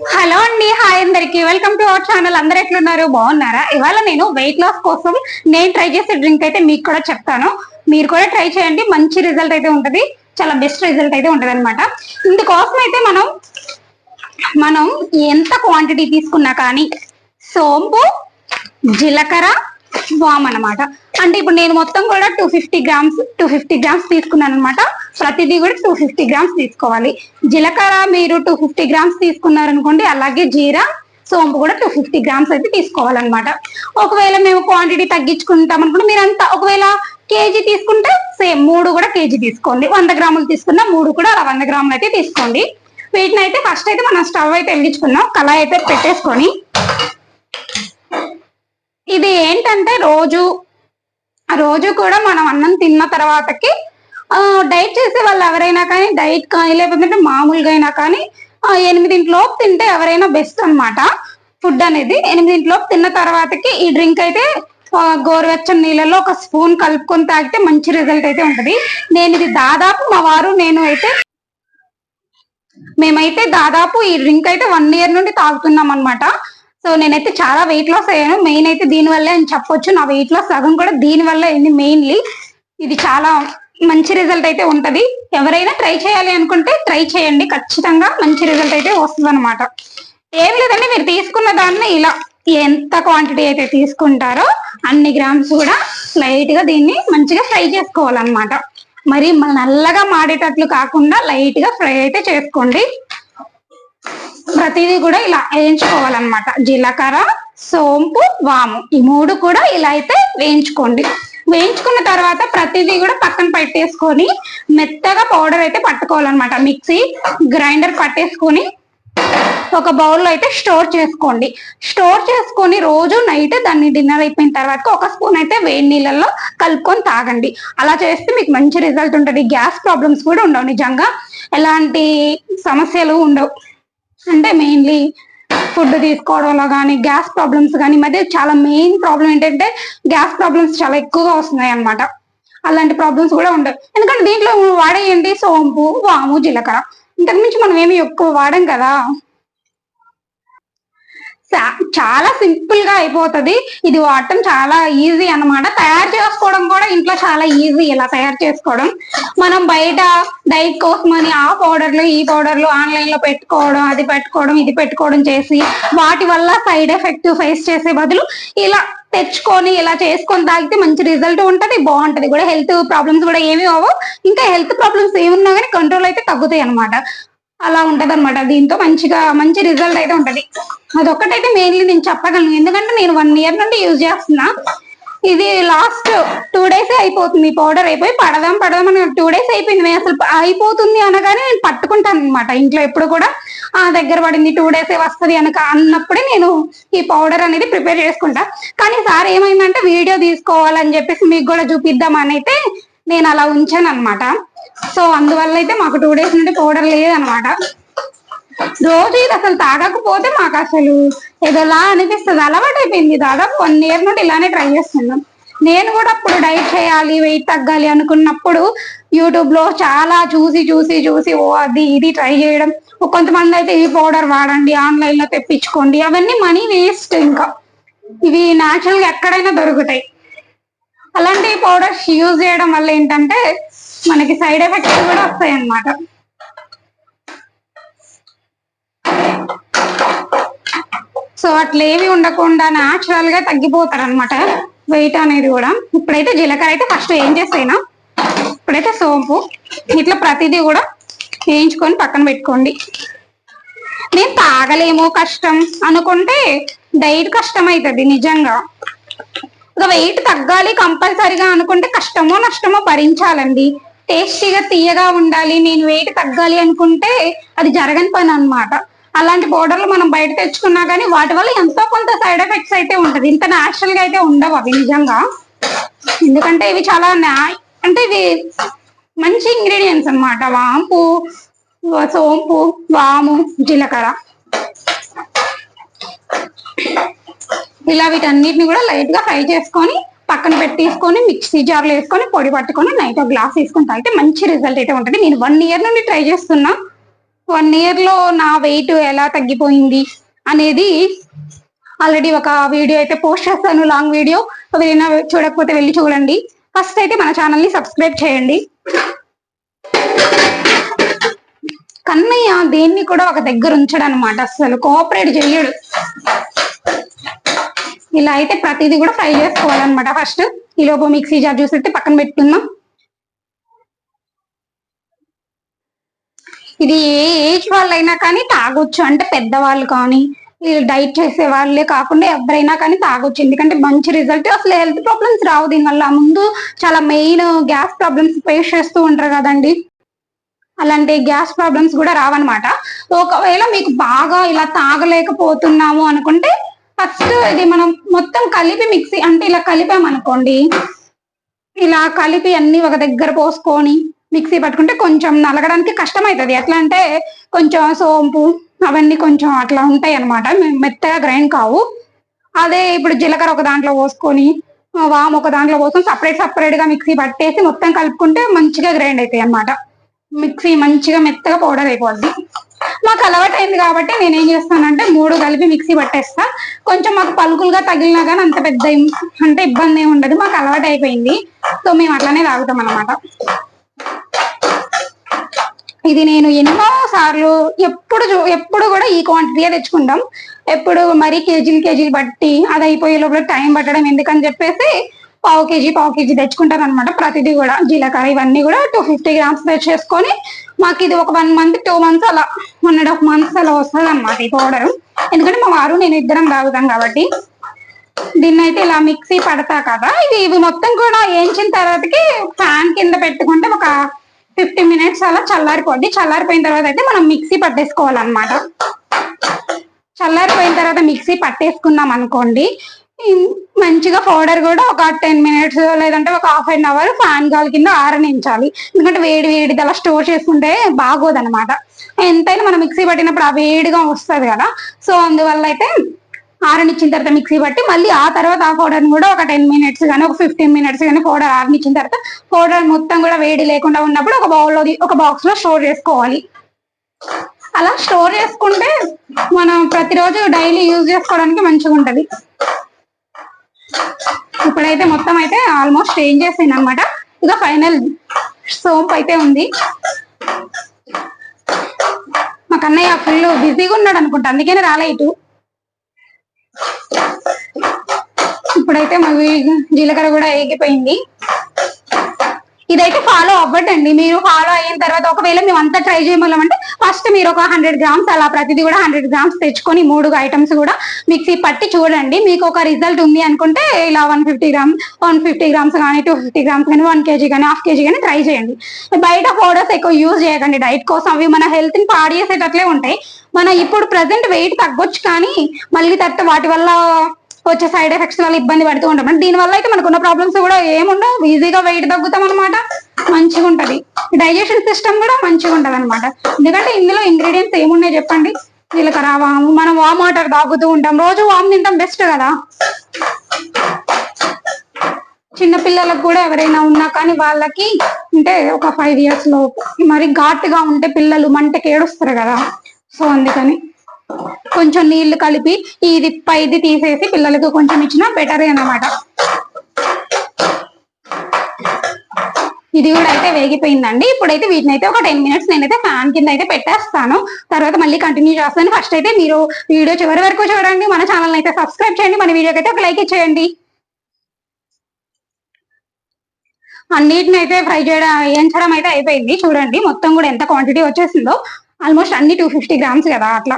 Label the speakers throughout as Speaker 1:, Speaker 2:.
Speaker 1: Hello అండి, hi అందరికి, welcome to our channel. అందరు ఎట్లున్నారు, బాగున్నారా? ఇవాళ నేను వెయిట్ లాస్ కోసం నేను ట్రై చేసే డ్రింక్ అయితే మీకు కూడా చెప్తాను. మీరు కూడా ట్రై చేయండి, మంచి రిజల్ట్ అయితే ఉంటది, చాలా బెస్ట్ రిజల్ట్ అయితే ఉంటది అనమాట. ఇందుకోసం అయితే మనం ఎంత క్వాంటిటీ తీసుకున్నా కానీ సోంపు, జీలకర్ర, వామ్ అనమాట. అంటే ఇప్పుడు నేను మొత్తం కూడా 250 గ్రామ్స్ తీసుకున్నాను అనమాట. ప్రతిదీ కూడా 250 గ్రామ్స్ తీసుకోవాలి. జీలకర్ర మీరు 250 గ్రామ్స్ తీసుకున్నారనుకోండి, అలాగే జీరా, సోంపు కూడా 250 గ్రామ్స్ అయితే తీసుకోవాలన్నమాట. ఒకవేళ మేము క్వాంటిటీ తగ్గించుకుంటాం అనుకుంటే మీరంతా ఒకవేళ కేజీ తీసుకుంటే సేమ్ 3 కూడా కేజీ తీసుకోండి. 100 గ్రాములు తీసుకున్నా 3 కూడా అలా 100 గ్రాములు అయితే తీసుకోండి. వీటిని అయితే ఫస్ట్ అయితే మనం స్టవ్ అయితే వెలిగించుకున్నాం, కళాయి అయితే పెట్టేసుకొని, ఇది ఏంటంటే రోజు కూడా మనం అన్నం తిన్న తర్వాతకి డైట్ చేసే వాళ్ళు ఎవరైనా కానీ, డైట్ కానీ లేకపోతే మామూలుగా అయినా కానీ 8 తింటే ఎవరైనా బెస్ట్ అనమాట. ఫుడ్ అనేది 8 తిన్న తర్వాతకి ఈ డ్రింక్ అయితే గోరువెచ్చని నీళ్ళలో 1 స్పూన్ కలుపుకొని తాగితే మంచి రిజల్ట్ అయితే ఉంటది. నేను ఇది దాదాపు మా వారు మేమైతే దాదాపు ఈ డ్రింక్ అయితే 1 ఇయర్ నుండి తాగుతున్నాం అనమాట. సో నేనైతే చాలా వెయిట్ లాస్ అయ్యాను, మెయిన్ అయితే దీని వల్లే అని చెప్పొచ్చు. నా వెయిట్ లాస్ సగం కూడా దీని వల్ల అయింది. మెయిన్లీ ఇది చాలా మంచి రిజల్ట్ అయితే ఉంటది. ఎవరైనా ట్రై చేయాలి అనుకుంటే ట్రై చేయండి, ఖచ్చితంగా మంచి రిజల్ట్ అయితే వస్తుంది అనమాట. ఏం లేదండి, మీరు తీసుకున్న దాన్ని ఇలా ఎంత క్వాంటిటీ అయితే తీసుకుంటారో అన్ని గ్రామ్స్ కూడా లైట్ గా దీన్ని మంచిగా ఫ్రై చేసుకోవాలన్నమాట. మరి నల్లగా మాడేటట్లు కాకుండా లైట్ గా ఫ్రై అయితే చేసుకోండి. ప్రతిదీ కూడా ఇలా వేయించుకోవాలన్నమాట. జీలకర్ర, సోంపు, వాము ఈ 3 కూడా ఇలా అయితే వేయించుకోండి. వేయించుకున్న తర్వాత ప్రతిదీ కూడా పక్కన పెట్టేసుకొని మెత్తగా పౌడర్ అయితే పట్టుకోవాలన్నమాట. మిక్సీ గ్రైండర్ పట్టేసుకొని ఒక బౌల్లో అయితే స్టోర్ చేసుకోండి. స్టోర్ చేసుకొని రోజు నైట్ దాన్ని డిన్నర్ అయిపోయిన తర్వాత 1 స్పూన్ అయితే వేడి నీళ్ళల్లో కలుపుకొని తాగండి. అలా చేస్తే మీకు మంచి రిజల్ట్ ఉంటుంది. గ్యాస్ ప్రాబ్లమ్స్ కూడా ఉండవు, నిజంగా ఎలాంటి సమస్యలు ఉండవు. అంటే మెయిన్లీ ఫుడ్ తీసుకోవడంలో కానీ గ్యాస్ ప్రాబ్లమ్స్ కానీ, మధ్య చాలా మెయిన్ ప్రాబ్లం ఏంటంటే గ్యాస్ ప్రాబ్లమ్స్ చాలా ఎక్కువగా వస్తున్నాయి అనమాట. అలాంటి ప్రాబ్లమ్స్ కూడా ఉండవు, ఎందుకంటే దీంట్లో వాడేయండి సోంపు, వాము, జీలకర్ర. ఇంతకుమించి మనం ఏమి ఎక్కువ వాడం కదా. చాలా సింపుల్ గా అయిపోతుంది. ఇది వాడటం చాలా ఈజీ అనమాట. తయారు చేసుకోవడం కూడా ఇంట్లో చాలా ఈజీ. ఇలా తయారు చేసుకోవడం, మనం బయట డైట్ కోసమని ఆ పౌడర్లు ఈ పౌడర్లు ఆన్లైన్ లో పెట్టుకోవడం, అది పెట్టుకోవడం ఇది పెట్టుకోవడం చేసి వాటి వల్ల సైడ్ ఎఫెక్ట్ ఫేస్ చేసే బదులు ఇలా తెచ్చుకొని ఇలా చేసుకొని తాగితే మంచి రిజల్ట్ ఉంటది, బాగుంటది కూడా. హెల్త్ ప్రాబ్లమ్స్ కూడా ఏమి అవ్వవు, ఇంకా హెల్త్ ప్రాబ్లమ్స్ ఏమున్నా కానీ కంట్రోల్ అయితే తగ్గుతాయి అనమాట. అలా ఉంటది అనమాట. దీంతో మంచి రిజల్ట్ అయితే ఉంటది. అదొక్కటైతే మెయిన్లీ నేను చెప్పగలను, ఎందుకంటే నేను 1 ఇయర్ నుండి యూజ్ చేస్తున్నా. ఇది లాస్ట్ 2 డేస్ అయిపోతుంది పౌడర్ అయిపోయి. పడదాం అని 2 డేస్ అయిపోయింది. అసలు అయిపోతుంది అనగానే నేను పట్టుకుంటాను అనమాట. ఇంట్లో ఎప్పుడు కూడా దగ్గర పడింది 2 డేస్ వస్తుంది అన్నప్పుడే నేను ఈ పౌడర్ అనేది ప్రిపేర్ చేసుకుంటా. కానీ సార్ ఏమైందంటే వీడియో తీసుకోవాలని చెప్పేసి మీకు కూడా చూపిద్దామని అయితే నేను అలా ఉంచాను అనమాట. సో అందువల్ల అయితే మాకు 2 డేస్ నుండి పౌడర్ లేదనమాట. రోజు ఇది అసలు తాగకపోతే మాకు అసలు ఏదోలా అనిపిస్తుంది. అలవాటు అయిపోయింది. దాదాపు 1 ఇయర్ నుండి ఇలానే ట్రై చేస్తున్నాం. నేను కూడా అప్పుడు డైట్ చేయాలి, వెయిట్ తగ్గాలి అనుకున్నప్పుడు యూట్యూబ్ లో చాలా చూసి అది ఇది ట్రై చేయడం. కొంతమంది అయితే ఈ పౌడర్ వాడండి, ఆన్లైన్ లో తెప్పించుకోండి, అవన్నీ మనీ వేస్ట్. ఇంకా ఇవి న్యాచురల్ గా ఎక్కడైనా దొరుకుతాయి. అలాంటి పౌడర్స్ యూజ్ చేయడం వల్ల ఏంటంటే మనకి సైడ్ ఎఫెక్ట్స్ కూడా వస్తాయి అన్నమాట. సో అట్లా ఏవి ఉండకుండా న్యాచురల్ గా తగ్గిపోతారు అనమాట వెయిట్ అనేది కూడా. ఇప్పుడైతే జీలకర్ర అయితే ఫస్ట్ ఏం చేసేనా, ఇప్పుడైతే సోంపు ఇట్లా ప్రతిదీ కూడా వేయించుకొని పక్కన పెట్టుకోండి. నేను తాగలేమో కష్టం అనుకుంటే డైట్ కష్టం అవుతుంది నిజంగా. ఇక వెయిట్ తగ్గాలి కంపల్సరీగా అనుకుంటే కష్టమో నష్టమో భరించాలండి. టేస్టీగా తీయగా ఉండాలి, నేను వెయిట్ తగ్గాలి అనుకుంటే అది జరగని పని అనమాట. అలాంటి పౌడర్లు మనం బయట తెచ్చుకున్నా కానీ వాటి వల్ల ఎంతో కొంత సైడ్ ఎఫెక్ట్స్ అయితే ఉంటది. ఇంత న్యాచురల్ గా అయితే ఉండవు అవి నిజంగా. ఎందుకంటే ఇవి చాలా అంటే ఇవి మంచి ఇంగ్రీడియంట్స్ అనమాట. సోంపు, వాము, జీలకర్ర ఇలా వీటన్నిటిని కూడా లైట్ గా ఫ్రై చేసుకొని పక్కన పెట్టేసుకొని మిక్సీ జార్లో వేసుకొని పొడి పట్టుకొని నైట్ 1 గ్లాస్ తీసుకుని తాగితే మంచి రిజల్ట్ అయితే ఉంటుంది. నేను 1 ఇయర్ నుండి ట్రై చేస్తున్నా, 1 year లో నా వెయిట్ ఎలా తగ్గిపోయింది అనేది ఆల్రెడీ ఒక వీడియో అయితే పోస్ట్ చేస్తాను, లాంగ్ వీడియో. ఎవరైనా చూడకపోతే వెళ్ళి చూడండి. ఫస్ట్ అయితే మన ఛానల్ ని సబ్స్క్రైబ్ చేయండి. కన్నయ్య దేన్ని కూడా ఒక దగ్గర ఉంచడు అనమాట, అసలు కోఆపరేట్ చెయ్యడు. ఇలా అయితే ప్రతిదీ కూడా ఫ్రై చేసుకోవాలన్నమాట. ఫస్ట్ ఈ లోపు మిక్సీ జార్ జ్యూస్ అయితే పక్కన పెట్టుకుందాం. ఇది ఏ ఏజ్ వాళ్ళైనా కానీ తాగొచ్చు, అంటే పెద్దవాళ్ళు కానీ డైట్ చేసే వాళ్ళే కాకుండా ఎవరైనా కానీ తాగొచ్చు. ఎందుకంటే మంచి రిజల్ట్, అసలు హెల్త్ ప్రాబ్లమ్స్ రావు దీనివల్ల. ముందు చాలా మెయిన్ గ్యాస్ ప్రాబ్లమ్స్ ఫేస్ చేస్తూ ఉంటారు కదండి, అలాంటి గ్యాస్ ప్రాబ్లమ్స్ కూడా రావన్నమాట. ఒకవేళ మీకు బాగా ఇలా తాగలేకపోతున్నాము అనుకుంటే ఫస్ట్ ఇది మనం మొత్తం కలిపి మిక్సీ, అంటే ఇలా కలిపామనుకోండి, ఇలా కలిపి అన్ని ఒక దగ్గర పోసుకొని మిక్సీ పట్టుకుంటే కొంచెం నలగడానికి కష్టం అవుతుంది. ఎట్లా అంటే కొంచెం సోంపు అవన్నీ కొంచెం అట్లా ఉంటాయి అనమాట, మెత్తగా గ్రైండ్ కావు. అదే ఇప్పుడు జీలకర్ర ఒక దాంట్లో పోసుకొని వాము ఒక దాంట్లో పోసుకొని సపరేట్ గా మిక్సీ పట్టేసి మొత్తం కలుపుకుంటే మంచిగా గ్రైండ్ అవుతాయి అనమాట. మిక్సీ మంచిగా మెత్తగా పౌడర్ అయిపోద్ది. మాకు అలవాటు అయింది కాబట్టి నేనేం చేస్తానంటే 3 కలిపి మిక్సీ పట్టేస్తా. కొంచెం మాకు పలుకులుగా తగిలినా కానీ అంత పెద్ద అంటే ఇబ్బంది ఏమి ఉండదు, మాకు అలవాటు అయిపోయింది. సో మేము అట్లానే తాగుతాం అనమాట. ఇది నేను ఎన్నో సార్లు ఎప్పుడు కూడా ఈ క్వాంటిటీయే తెచ్చుకుంటాం. ఎప్పుడు మరీ కేజీలు బట్టి అది అయిపోయే లోపల టైం పట్టడం ఎందుకని చెప్పేసి పావు కేజీ తెచ్చుకుంటాను అనమాట. ప్రతిదీ కూడా జీలకర్ర ఇవన్నీ కూడా 250 grams తెచ్చేసుకొని మాకు ఇది ఒక 1 month 2 months అలా 1.5 months అలా వస్తుంది అనమాట ఈ పౌడర్. ఎందుకంటే మా వారు నేను ఇద్దరం తాగుతాం కాబట్టి. దీన్ని అయితే ఇలా మిక్సీ పడతా కదా, ఇవి మొత్తం కూడా వేయించిన తర్వాతకి ఫ్యాన్ కింద పెట్టుకుంటే ఒక 50 minutes అలా చల్లారిపోద్ది. చల్లారిపోయిన తర్వాత అయితే మనం మిక్సీ పట్టేసుకోవాలన్నమాట. చల్లారిపోయిన తర్వాత మిక్సీ పట్టేసుకున్నాం అనుకోండి, మంచిగా పౌడర్ కూడా ఒక 10 minutes లేదంటే ఒక 1/2 hour ఫ్యాన్ గాలి కింద ఆరనించాలి. ఎందుకంటే వేడి అలా స్టోర్ చేసుకుంటే బాగోదన్నమాట. ఎంతైనా మనం మిక్సీ పట్టినప్పుడు ఆ వేడిగా వస్తుంది కదా, సో అందువల్ల అయితే ఆరనిచ్చిన తర్వాత మిక్సీ పట్టి మళ్ళీ ఆ తర్వాత ఆ పౌడర్ కూడా ఒక 10 minutes కానీ ఒక 15 minutes కానీ పౌడర్ ఆరనిచ్చిన తర్వాత పౌడర్ మొత్తం కూడా వేడి లేకుండా ఉన్నప్పుడు ఒక బాక్స్ లో స్టోర్ చేసుకోవాలి. అలా స్టోర్ చేసుకుంటే మనం ప్రతిరోజు డైలీ యూజ్ చేసుకోవడానికి మంచిగా ఉంటది. ఇప్పుడైతే మొత్తం అయితే ఆల్మోస్ట్ చేంజ్ చేసింది అనమాట. ఇక ఫైనల్ సోంపు అయితే ఉంది. మా కన్నయ్య ఫుల్ బిజీగా ఉన్నాడు అనుకుంటా, అందుకనే రాలే ఇటు. ఇప్పుడైతే మా జీలకర్ర కూడా వేగిపోయింది. ఇదైతే ఫాలో అవ్వద్దండి. మీరు ఫాలో అయిన తర్వాత ఒకవేళ మేము అంతా ట్రై చేయమన్నామంటే ఫస్ట్ మీరు ఒక 100 grams అలా ప్రతిదీ కూడా 100 grams తెచ్చుకొని 3 ఐటమ్స్ కూడా మిక్సీ పట్టి చూడండి. మీకు ఒక రిజల్ట్ ఉంది అనుకుంటే ఇలా 150 grams కానీ 250 grams కానీ 1 kg కానీ 1/2 kg కానీ ట్రై చేయండి. బయట పౌడర్స్ ఎక్కువ యూజ్ చేయకండి డైట్ కోసం, అవి మన హెల్త్ ని పాడు చేసేటట్లే ఉంటాయి. మన ఇప్పుడు ప్రెసెంట్ వెయిట్ తగ్గొచ్చు కానీ మళ్ళీ తర్వాత వాటి వల్ల వచ్చే సైడ్ ఎఫెక్ట్స్ వల్ల ఇబ్బంది పడుతూ ఉంటాం. దీని వల్ల అయితే మనకున్న ప్రాబ్లమ్స్ కూడా ఏముండవు, ఈజీగా వెయిట్ తగ్గుతాం అనమాట. మంచిగా ఉంటది, డైజెషన్ సిస్టమ్ కూడా మంచిగా ఉంటది అనమాట. ఎందుకంటే ఇందులో ఇంగ్రీడియంట్స్ ఏమున్నాయి చెప్పండి, జీలకర్ర, వాము. మనం వామ్ వాటర్ తాగుతూ ఉంటాం, రోజు వామ్ తింటాం, బెస్ట్ కదా. చిన్నపిల్లలకు కూడా ఎవరైనా ఉన్నా కానీ వాళ్ళకి అంటే ఒక 5 years లో మరి ఘాటుగా ఉంటే పిల్లలు మంటకి ఏడుస్తారు కదా, సో అందుకని కొంచెం నీళ్లు కలిపి ఇది పైది తీసేసి పిల్లలకు కొంచెం ఇచ్చినా బెటర్ అన్నమాట. ఇది కూడా అయితే వేగిపోయిందండి. ఇప్పుడైతే వీటిని అయితే ఒక 10 minutes నేనైతే ఫ్యాన్ కింద అయితే పెట్టేస్తాను, తర్వాత మళ్ళీ కంటిన్యూ చేస్తాను. ఫస్ట్ అయితే మీరు వీడియో చివరి వరకు చూడండి, మన ఛానల్ అయితే సబ్స్క్రైబ్ చేయండి, మన వీడియోకి అయితే ఒక లైక్ ఇచ్చేయండి. అన్నిటిని అయితే ఫ్రై చేయడం వేయించడం అయితే అయిపోయింది. చూడండి మొత్తం కూడా ఎంత క్వాంటిటీ వచ్చేసిందో, ఆల్మోస్ట్ అన్ని 250 grams కదా అట్లా.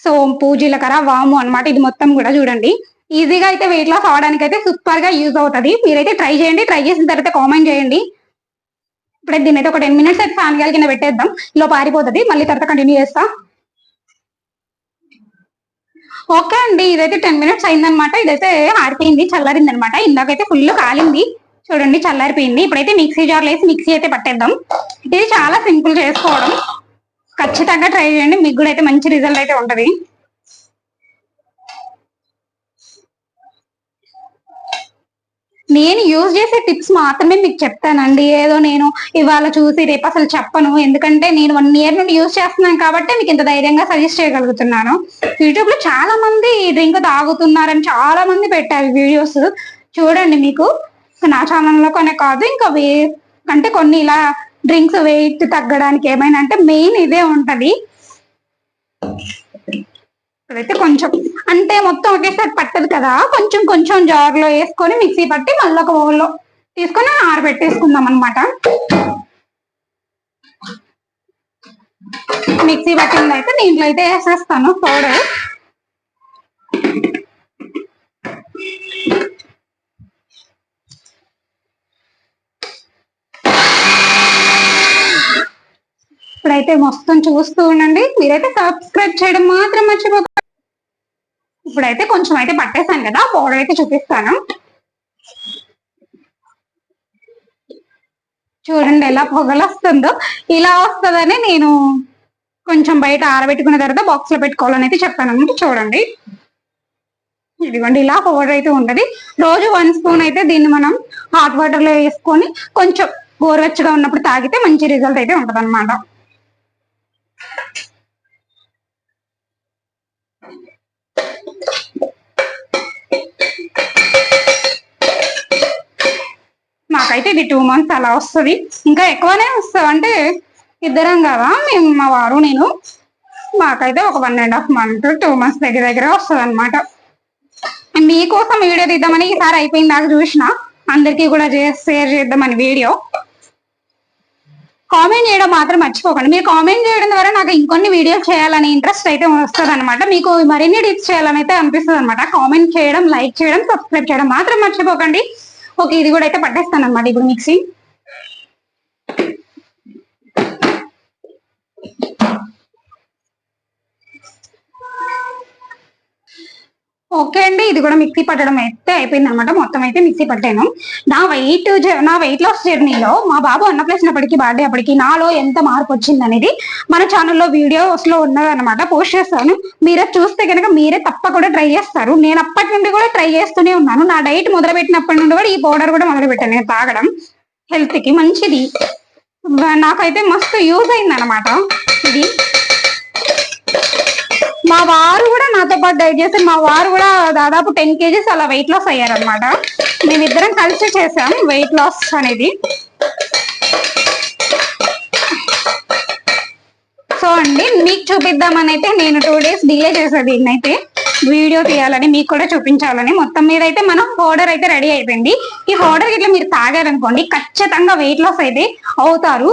Speaker 1: సోంపు, జీలకర్ర, వాము అనమాట. ఇది మొత్తం కూడా చూడండి ఈజీగా అయితే వెయిట్ లాస్ అవడానికి అయితే సూపర్ గా యూజ్ అవుతుంది. మీరైతే ట్రై చేయండి, ట్రై చేసిన తర్వాత కామెంట్ చేయండి. ఇప్పుడైతే దీని అయితే ఒక 10 minutes అయితే ఫ్యాన్ గాలి కింద పెట్టేద్దాం, ఇలా పారిపోతుంది. మళ్ళీ తర్వాత కంటిన్యూ చేస్తా. ఓకే అండి, ఇదైతే 10 minutes అయిందనమాట. ఇదైతే ఆరిపోయింది, చల్లారింది అనమాట. ఇందాకైతే ఫుల్ కాలింది, చూడండి చల్లారిపోయింది. ఇప్పుడైతే మిక్సీ జార్లో వేసి మిక్సీ అయితే పట్టేద్దాం. ఇది చాలా సింపుల్ చేసుకోవడం, ఖచ్చితంగా ట్రై చేయండి, మీకు కూడా అయితే మంచి రిజల్ట్ అయితే ఉంటది. నేను యూజ్ చేసే టిప్స్ మాత్రమే మీకు చెప్తానండి. ఏదో నేను ఇవాళ చూసి రేపు అసలు చెప్పను. ఎందుకంటే నేను 1 ఇయర్ నుండి యూజ్ చేస్తున్నాను కాబట్టి మీకు ఇంత ధైర్యంగా సజెస్ట్ చేయగలుగుతున్నాను. యూట్యూబ్ లో చాలా మంది డ్రింక్ తాగుతున్నారని చాలా మంది పెట్టారు వీడియోస్. చూడండి, మీకు నా ఛానల్లో కొనే కాదు, ఇంకా అంటే కొన్ని ఇలా డ్రింక్స్ వెయిట్ తగ్గడానికి ఏమైనా అంటే మెయిన్ ఇదే ఉంటది. ఇప్పుడైతే కొంచెం అంటే మొత్తం ఒకేసారి పట్టదు కదా, కొంచెం కొంచెం జార్ లో వేసుకొని మిక్సీ పట్టి మళ్ళీ ఒక బౌల్లో తీసుకొని ఆరబెట్టేసుకుందాం అనమాట. మిక్సీ పట్టింది అయితే దీంట్లో అయితే వేసేస్తాను పౌడర్. ఇప్పుడైతే మొత్తం చూస్తూ ఉండండి. మీరైతే సబ్స్క్రైబ్ చేయడం మాత్రం మర్చిపోకండి. ఇప్పుడైతే కొంచెం అయితే పట్టేసాను కదా, పౌడర్ అయితే చూపిస్తాను. చూడండి ఎలా పొగలు వస్తుందో. ఇలా వస్తుందని నేను కొంచెం బయట ఆరబెట్టుకున్న తర్వాత బాక్స్ లో పెట్టుకోవాలని అయితే చెప్పాను అనమాట. చూడండి, ఇదిగోండి ఇలా పౌడర్ అయితే ఉంటది. రోజు 1 స్పూన్ అయితే దీన్ని మనం హాట్ వాటర్ లో వేసుకొని కొంచెం గోరువెచ్చగా ఉన్నప్పుడు తాగితే మంచి రిజల్ట్ అయితే ఉంటది అనమాట. నాకైతే ఇది 2 months అలా వస్తుంది. ఇంకా ఎక్కువనే వస్తుంది, అంటే ఇద్దరం కదా మేము, మా వారు నేను. మాకైతే ఒక 1.5 month 2 months దగ్గర వస్తుంది అనమాట. మీకోసం వీడియో తీద్దామని ఈసారి అయిపోయింది దాకా చూసిన, అందరికీ కూడా షేర్ చేద్దామని వీడియో. కామెంట్ చేయడం మాత్రం మర్చిపోకండి. మీరు కామెంట్ చేయడం ద్వారా నాకు ఇంకొన్ని వీడియోస్ చేయాలని ఇంట్రెస్ట్ అయితే వస్తుంది అనమాట. మీకు మరిన్ని టిప్స్ చేయాలని అయితే అనిపిస్తుంది అనమాట. కామెంట్ చేయడం, లైక్ చేయడం, సబ్స్క్రైబ్ చేయడం మాత్రం మర్చిపోకండి. ఓకే, ఇది కూడా అయితే పట్టేస్తాను అనమాట ఇప్పుడు మిక్సీ. ఓకే అండి, ఇది కూడా మిక్సీ పట్టడం అయితే అయిపోయింది అనమాట. మొత్తం అయితే మిక్సీ పట్టాను. నా వెయిట్ లాస్ జర్నీలో మా బాబు అన్నప్లేసినప్పటికీ బర్త్డే అప్పటికి నాలో ఎంత మార్పు వచ్చింది అనేది మన ఛానల్లో వీడియోస్ లో ఉన్నదన్నమాట. పోస్ట్ చేస్తాను, మీరే చూస్తే కనుక మీరే తప్పకుండా ట్రై చేస్తారు. నేను అప్పటి నుండి కూడా ట్రై చేస్తూనే ఉన్నాను. నా డైట్ మొదలుపెట్టినప్పటి నుండి కూడా ఈ పౌడర్ కూడా మొదలు పెట్టాను నేను తాగడం. హెల్త్ కి మంచిది, నాకైతే మస్తు యూజ్ అయింది అనమాట ఇది. మా వారు కూడా నాతో పాటు డైట్ చేసి, మా వారు కూడా దాదాపు 10 kgs అలా వెయిట్ లాస్ అయ్యారనమాట. మేమిద్దరం కలిసి చేసాం వెయిట్ లాస్ అనేది. సో అండి, మీకు చూపిద్దామని అయితే నేను 2 days డిలే చేసేది దీన్నైతే వీడియో తీయాలని, మీకు కూడా చూపించాలని. మొత్తం మీద అయితే మనం పౌడర్ అయితే రెడీ అయిపోయింది. ఈ పౌడర్ ఇట్లా మీరు తాగారనుకోండి ఖచ్చితంగా వెయిట్ లాస్ అయితే అవుతారు.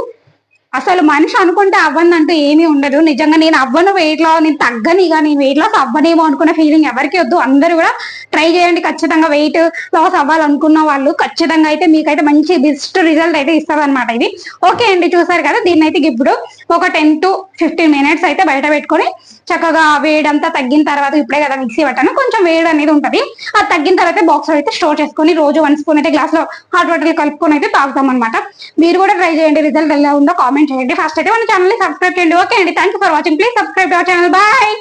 Speaker 1: అసలు మనిషి అనుకుంటే అవ్వనంటూ ఏమీ ఉండదు. నిజంగా నేను అవ్వను వెయిట్ లాస్, నేను తగ్గని కానీ వెయిట్ లాస్ అవ్వనేమో అనుకున్న ఫీలింగ్ ఎవరికి వద్దు. అందరూ కూడా ట్రై చేయండి. ఖచ్చితంగా వెయిట్ లాస్ అవ్వాలనుకున్న వాళ్ళు ఖచ్చితంగా అయితే మీకైతే మంచి బెస్ట్ రిజల్ట్ అయితే ఇస్తుంది అనమాట ఇది. ఓకే అండి, చూసారు కదా. దీన్ని అయితే ఇప్పుడు ఒక 10 to 15 minutes అయితే బయట పెట్టుకొని చక్కగా వేడంతా తగ్గిన తర్వాత, ఇప్పుడే కదా మిక్సీ పట్టాను, కొంచెం వేడి అనేది ఉంటది. అది తగ్గిన తర్వాత బాక్స్ లో అయితే స్టోర్ చేసుకొని రోజు 1 స్పూన్ అయితే గ్లాస్ లో హాట్ వాటర్ కలుపుకొని అయితే తాగుతాం అనమాట. మీరు కూడా ట్రై చేయండి, రిజల్ట్ ఎలా ఉందో కామెంట్ చేయండి. ఫస్ట్ అయితే మన ఛానల్ ని సబ్స్క్రైబ్ చేయండి. ఓకే అండి, thank you for watching. Please subscribe our channel. Bye.